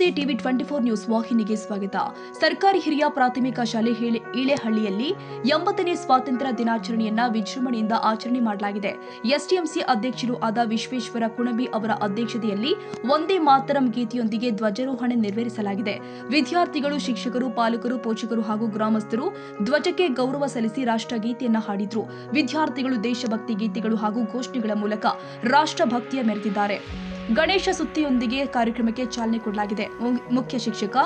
ನಮಸ್ತೆ. TV 24 news ವಾಹಿನಿಗೆ ಸ್ವಾಗತ. ಸರ್ಕಾರಿ ಹಿರಿಯ ಪ್ರಾಥಮಿಕ ಶಾಲೆ ಇಳೆಹಳ್ಳಿಯಲ್ಲಿ 80ನೇ ಸ್ವಾತಂತ್ರ್ಯ ದಿನಾಚರಣೆಯನ್ನ ವಿಜೃಂಭಣೆಯಿಂದ ಆಚರಣೆ ಮಾಡಲಾಗಿದೆ. ಎಸ್ಟಿಎಂಸಿ ಅಧ್ಯಕ್ಷರು ಆದ ವಿಶ್ವೇಶ್ವರ ಕುಣಬಿ ಅವರ ಅಧ್ಯಕ್ಷತೆಯಲ್ಲಿ ವಂದೇ ಮಾತರಂ ಗೀತೆಯೊಂದಿಗೆ ಧ್ವಜಾರೋಹಣ ನೆರವೇರಿಸಲಾಗಿದೆ. ವಿದ್ಯಾರ್ಥಿಗಳು, ಶಿಕ್ಷಕರು, ಪಾಲಕರು, ಪೋಷಕರು ಹಾಗೂ ಗ್ರಾಮಸ್ಥರು ಧ್ವಜಕ್ಕೆ ಗೌರವ ಸಲ್ಲಿಸಿ ರಾಷ್ಟ್ರಗೀತೆಯನ್ನ ಹಾಡಿದ್ರು. ವಿದ್ಯಾರ್ಥಿಗಳು ದೇಶಭಕ್ತಿ ಗೀತೆಗಳು ಹಾಗೂ ಘೋಷಣೆಗಳ ಮೂಲಕ ರಾಷ್ಟ್ರಭಕ್ತಿಯ ಮೆರೆದಿದ್ದಾರೆ. ಗಣೇಶ ಸುತ್ತಿಯೊಂದಿಗೆ ಕಾರ್ಯಕ್ರಮಕ್ಕೆ ಚಾಲನೆ ಕೊಡಲಾಗಿದೆ. ಮುಖ್ಯ ಶಿಕ್ಷಕ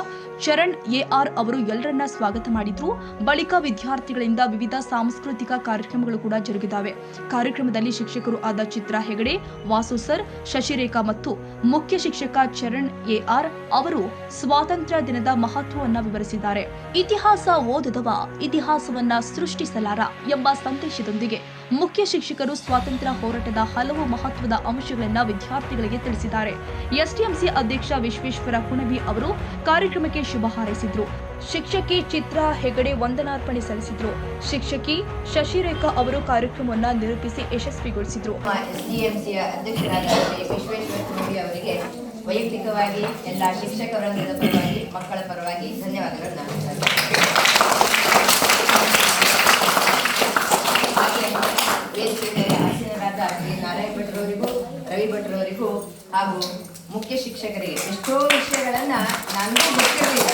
ಚರಣ್ ಎಆರ್ ಅವರು ಎಲ್ಲರನ್ನ ಸ್ವಾಗತ ಮಾಡಿದ್ರು. ಬಳಿಕ ವಿದ್ಯಾರ್ಥಿಗಳಿಂದ ವಿವಿಧ ಸಾಂಸ್ಕೃತಿಕ ಕಾರ್ಯಕ್ರಮಗಳು ಕೂಡ ಜರುಗಿದವೆ. ಕಾರ್ಯಕ್ರಮದಲ್ಲಿ ಶಿಕ್ಷಕರು ಆದ ಚಿತ್ರಾ ಹೆಗಡೆ, ವಾಸು ಸರ್, ಶಶಿರೇಖಾ ಮತ್ತು ಮುಖ್ಯ ಶಿಕ್ಷಕ ಚರಣ್ ಎಆರ್ ಅವರು ಸ್ವಾತಂತ್ರ್ಯ ದಿನದ ಮಹತ್ವವನ್ನ ವಿವರಿಸಿದ್ದಾರೆ. ಇತಿಹಾಸ ಓದದವ ಇತಿಹಾಸವನ್ನ ಸೃಷ್ಟಿಸಲಾರ ಎಂಬ ಸಂದೇಶದೊಂದಿಗೆ ಮುಖ್ಯ ಶಿಕ್ಷಕರು ಸ್ವಾತಂತ್ರ್ಯ ಹೋರಾಟದ ಹಲವು ಮಹತ್ವದ ಅಂಶಗಳನ್ನ ವಿದ್ಯಾರ್ಥಿಗಳಿಗೆ ತಿಳಿಸಿದ್ದಾರೆ. ಎಸ್ಟಿಎಂಸಿ ಅಧ್ಯಕ್ಷ ವಿಶ್ವೇಶ್ವರ ಕುಣಬಿ ಅವರು ಕಾರ್ಯಕ್ರಮಕ್ಕೆ ಶುಭ ಹಾರೈಸಿದ್ರು. ಶಿಕ್ಷಕಿ ಚಿತ್ರಾ ಹೆಗಡೆ ವಂದನಾರ್ಪಣೆ ಸಲ್ಲಿಸಿದ್ರು. ಶಿಕ್ಷಕಿ ಶಶಿರೇಖಾ ಅವರು ಕಾರ್ಯಕ್ರಮವನ್ನು ನಿರೂಪಿಸಿ ಯಶಸ್ವಿಗೊಳಿಸಿದ್ರು. ಎಸ್ಟಿಎಂಸಿಯ ಅಧ್ಯಕ್ಷರಾದ ವಿಶ್ವೇಶ್ವರ ಕುಣಬಿ ಅವರಿಗೆ ವೈಯಕ್ತಿಕವಾಗಿ ಎಲ್ಲ ಶಿಕ್ಷಕ ವೃಂದದ ಪರವಾಗಿ, ಮಕ್ಕಳ ಪರವಾಗಿ ಧನ್ಯವಾದಗಳನ್ನು ಆಸೀನರಾದ ಶ್ರೀ ನಾರಾಯಣ ಭಟ್ರವರಿಗೂ, ರವಿ ಭಟ್ರವರಿಗೂ ಹಾಗೂ ಮುಖ್ಯ ಶಿಕ್ಷಕರಿಗೆ ಎಷ್ಟೋ ವಿಷಯಗಳನ್ನ ನನಗೂ ಗೊತ್ತಿರಲಿಲ್ಲ.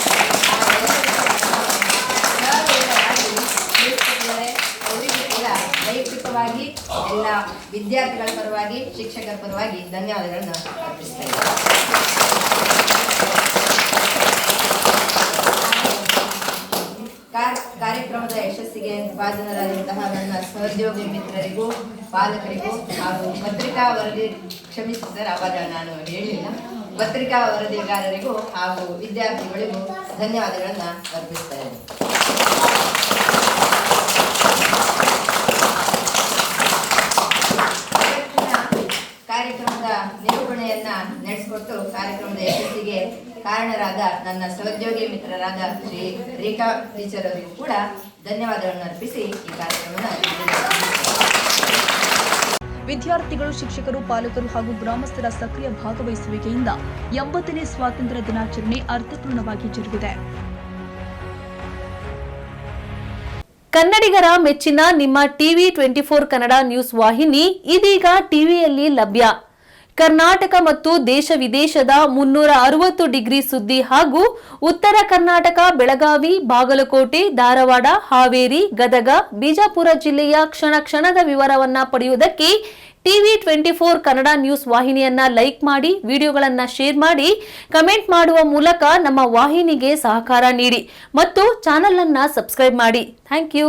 ಅವರಿಗೂ ಕೂಡ ವೈಯಕ್ತಿಕವಾಗಿ ಎಲ್ಲ ವಿದ್ಯಾರ್ಥಿಗಳ ಪರವಾಗಿ, ಶಿಕ್ಷಕರ ಪರವಾಗಿ ಧನ್ಯವಾದಗಳನ್ನು ಅರ್ಪಿಸ್ತೇನೆ. ಕಾರ್ಯಕ್ರಮದ ಯಶಸ್ಸಿಗೆ ಭಾಜನರಾದಂತಹ ನನ್ನ ಸಹೋದ್ಯೋಗಿ ಮಿತ್ರರಿಗೂ, ಪಾಲಕರಿಗೂ ಹಾಗೂ ಪತ್ರಿಕಾ ವರದಿ ಕ್ಷಮಿಸಿ ಸರ್, ಅವಾಗ ನಾನು ಹೇಳಿಲ್ಲ, ಪತ್ರಿಕಾ ವರದಿಗಾರರಿಗೂ ಹಾಗೂ ವಿದ್ಯಾರ್ಥಿಗಳಿಗೂ ಧನ್ಯವಾದಗಳನ್ನು ಅರ್ಪಿಸ್ತೇನೆ. ಕಾರ್ಯಕ್ರಮದ ನಿರೂಪಣೆಯನ್ನ ನಡೆಸಿಕೊಟ್ಟು ಕಾರ್ಯಕ್ರಮದ ಯಶಸ್ಸಿಗೆ ಕಾರಣರಾದ ನನ್ನ ಸಹೋದ್ಯೋಗಿ ಮಿತ್ರರಾದ ಶ್ರೀ ರೇಖಾ ಟೀಚರ್ ಅವರಿಗೂ ಕೂಡ ಧನ್ಯವಾದಗಳನ್ನು ಅರ್ಪಿಸಿ ಈ ಕಾರ್ಯಕ್ರಮವನ್ನು ವಿದ್ಯಾರ್ಥಿಗಳು, ಶಿಕ್ಷಕರು, ಪಾಲಕರು ಹಾಗೂ ಗ್ರಾಮಸ್ಥರ ಸಕ್ರಿಯ ಭಾಗವಹಿಸುವಿಕೆಯಿಂದ 80ನೇ ಸ್ವಾತಂತ್ರ್ಯ ದಿನಾಚರಣೆ ಅರ್ಥಪೂರ್ಣವಾಗಿ ಜರುಗಿದೆ. ಕನ್ನಡಿಗರ ಮೆಚ್ಚಿನ ನಿಮ್ಮ ಟಿವಿ 24 ಕನ್ನಡ ನ್ಯೂಸ್ ವಾಹಿನಿ ಇದೀಗ ಟಿವಿಯಲ್ಲಿ ಲಭ್ಯ. ಕರ್ನಾಟಕ ಮತ್ತು ದೇಶ ವಿದೇಶದ 360 ಡಿಗ್ರಿ ಸುದ್ದಿ ಹಾಗೂ ಉತ್ತರ ಕರ್ನಾಟಕ, ಬೆಳಗಾವಿ, ಬಾಗಲಕೋಟೆ, ಧಾರವಾಡ, ಹಾವೇರಿ, ಗದಗ, ಬಿಜಾಪುರ ಜಿಲ್ಲೆಯ ಕ್ಷಣ ಕ್ಷಣದ ವಿವರವನ್ನ ಪಡೆಯುವುದಕ್ಕೆ ಟಿವಿ 24 ಕನ್ನಡ ನ್ಯೂಸ್ ವಾಹಿನಿಯನ್ನ ಲೈಕ್ ಮಾಡಿ, ವಿಡಿಯೋಗಳನ್ನ ಶೇರ್ ಮಾಡಿ, ಕಮೆಂಟ್ ಮಾಡುವ ಮೂಲಕ ನಮ್ಮ ವಾಹಿನಿಗೆ ಸಹಕಾರ ನೀಡಿ ಮತ್ತು ಚಾನೆಲ್ ಅನ್ನ ಸಬ್ಸ್ಕ್ರೈಬ್ ಮಾಡಿ. Thank you.